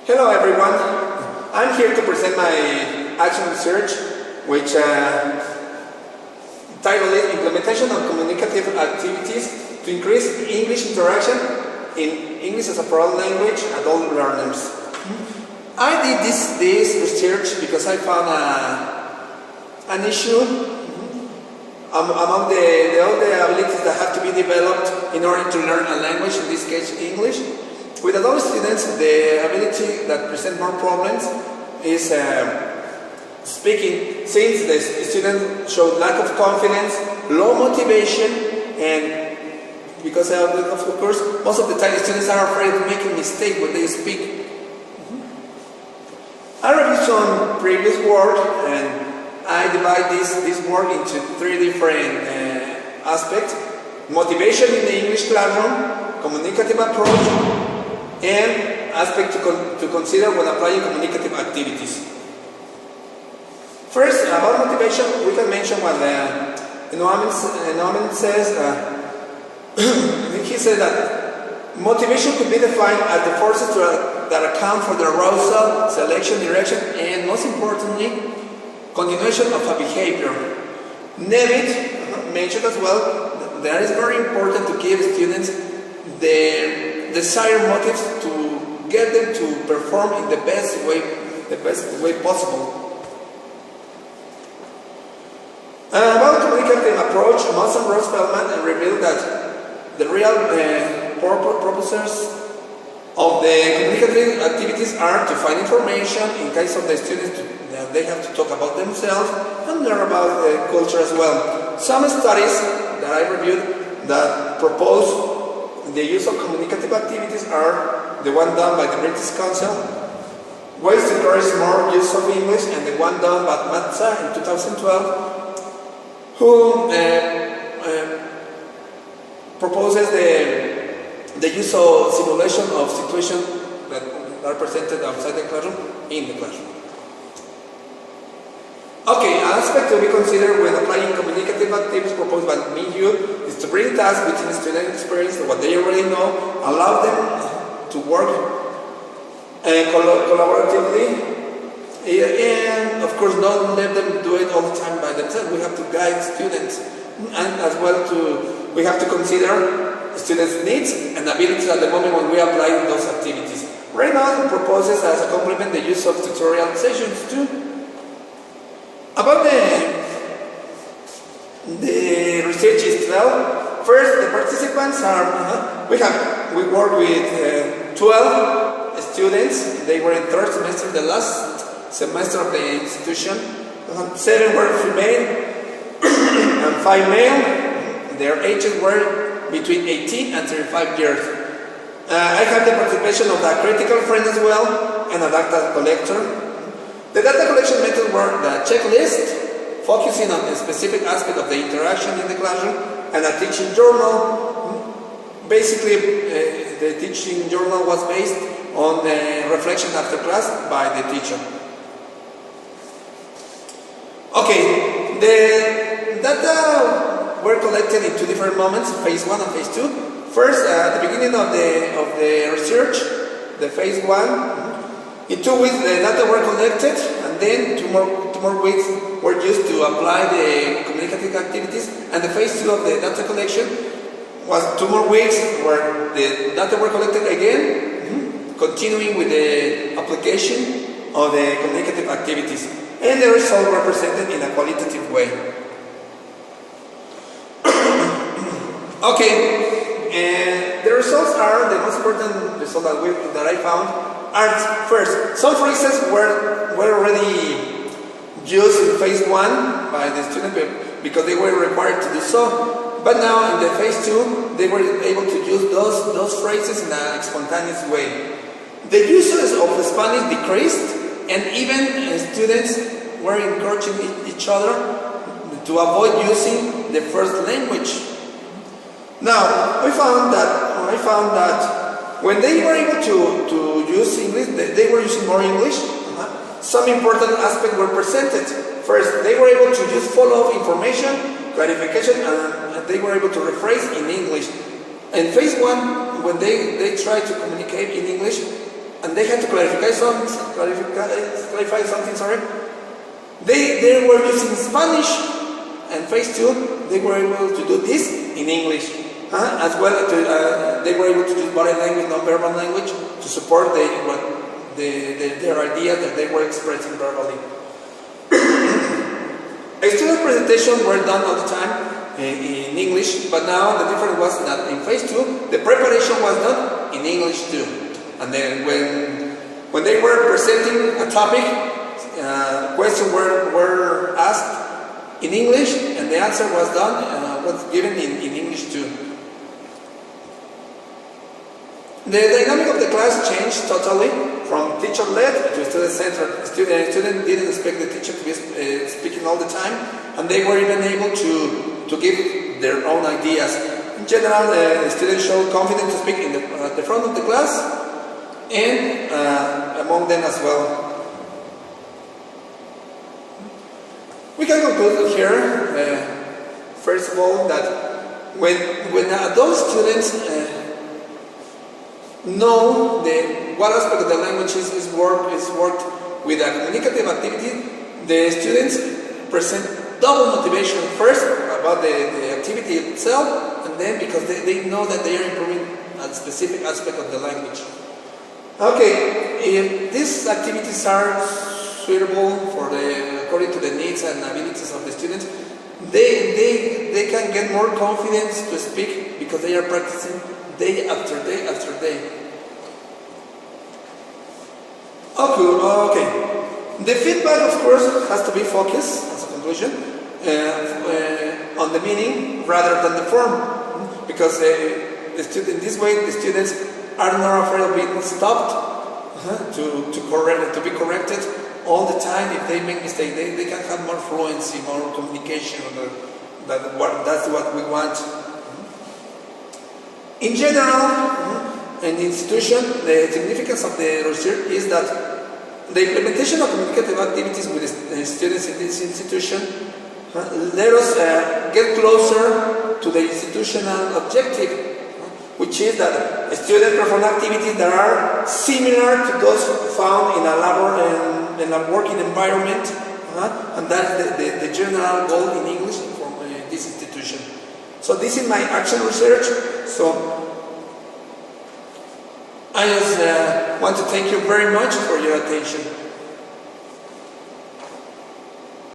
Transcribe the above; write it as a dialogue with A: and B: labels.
A: Hello everyone, I'm here to present my action research which title is Implementation of Communicative Activities to Increase English Interaction in English as a Foreign Language Adult Learners. I did this research because I found an issue among all the abilities that have to be developed in order to learn a language, in this case English. With adult students, the ability that presents more problems is speaking, since the students show lack of confidence, low motivation, and because of course most of the time students are afraid of making mistakes when they speak. I reviewed some previous work and I divide this work into three different aspects: motivation in the English classroom, communicative approach, and aspect to consider when applying communicative activities. First, about motivation, we can mention what Noamen says. He said that motivation could be defined as the forces that account for the arousal, selection, direction, and most importantly, continuation of a behavior. Nevitt mentioned as well that it is very important to give students the desired motives to get them to perform in the best way possible. About communicative approach, Moss and Ross Feldman revealed that the real purposes of the communicative activities are to find information in case of the students they have to talk about themselves and learn about culture as well. Some studies that I reviewed that propose the use of communicative activities are the one done by the British Council, Ways to Encourage More Use of English, and the one done by Matza in 2012, who proposes the use of simulation of situations that are presented outside the classroom in the classroom. Okay, an aspect to be considered when applying communicative activities proposed by me is to bring tasks within student experience, what they already know, allow them to work collaboratively, and of course not let them do it all the time by themselves. We have to guide students, and as well we have to consider students' needs and abilities at the moment when we apply those activities. Right now it proposes as a complement the use of tutorial sessions too. About the research itself, first the participants are, we work with 12 students. They were in third semester, the last semester of the institution. 7 were female and 5 male. Their ages were between 18 and 35 years. I have the participation of a critical friend as well and a data collector. The data collection methods were the checklist, focusing on a specific aspect of the interaction in the classroom, and a teaching journal. Basically, the teaching journal was based on the reflection after class by the teacher. Okay, the data were collected in two different moments, phase 1 and phase 2. First, at the beginning of the research, the phase 1, in 2 weeks the data were collected, and then two more weeks were used to apply the communicative activities, and the phase 2 of the data collection was 2 more weeks where the data were collected again, continuing with the application of the communicative activities, and the results were presented in a qualitative way. Okay, and the results are, the most important result that I found are, first, some phrases were already used in phase 1 by the student because they were required to do so, but now in the phase 2 they were able to use those phrases in a spontaneous way. The uses of Spanish decreased, and even students were encouraging each other to avoid using the first language. Now, I found that when they were able to use English, they were using more English. Some important aspects were presented. First, they were able to use follow-up information, clarification, and they were able to rephrase in English. In phase 1, when they tried to communicate in English, and they had to clarify something. Sorry, they were using Spanish, and phase 2 they were able to do this in English, as well. They were able to use body language, non-verbal language, to support their ideas that they were expressing verbally. A student presentation were done all the time in English, but now the difference was that in phase 2 the preparation was done in English too. And then when they were presenting a topic, questions were asked in English, and the answer was given in English too. The dynamic of the class changed totally from teacher-led to student-centered. Student didn't expect the teacher to be speaking all the time, and they were even able to give their own ideas. In general, the students showed confidence to speak at the front of the class and among them as well. We can conclude here, first of all, that when those students know what aspect of the language is worked with a communicative activity, the students present double motivation. First, about the activity itself, and then because they know that they are improving a specific aspect of the language. Okay, if these activities are suitable according to the needs and abilities of the students, they can get more confidence to speak because they are practicing day after day after day. Okay. The feedback, of course, has to be focused, as a conclusion, on the meaning rather than the form, because in this way the students are not afraid of being stopped to be corrected all the time. If they make mistakes, they can have more fluency, more communication. That's what we want. In general, in the institution, the significance of the research is that the implementation of communicative activities with the students in this institution let us get closer to the institutional objective, which is that students perform activities that are similar to those found in a working environment, and that's the general goal in English from this institution. So this is my action research. So I just want to thank you very much for your attention.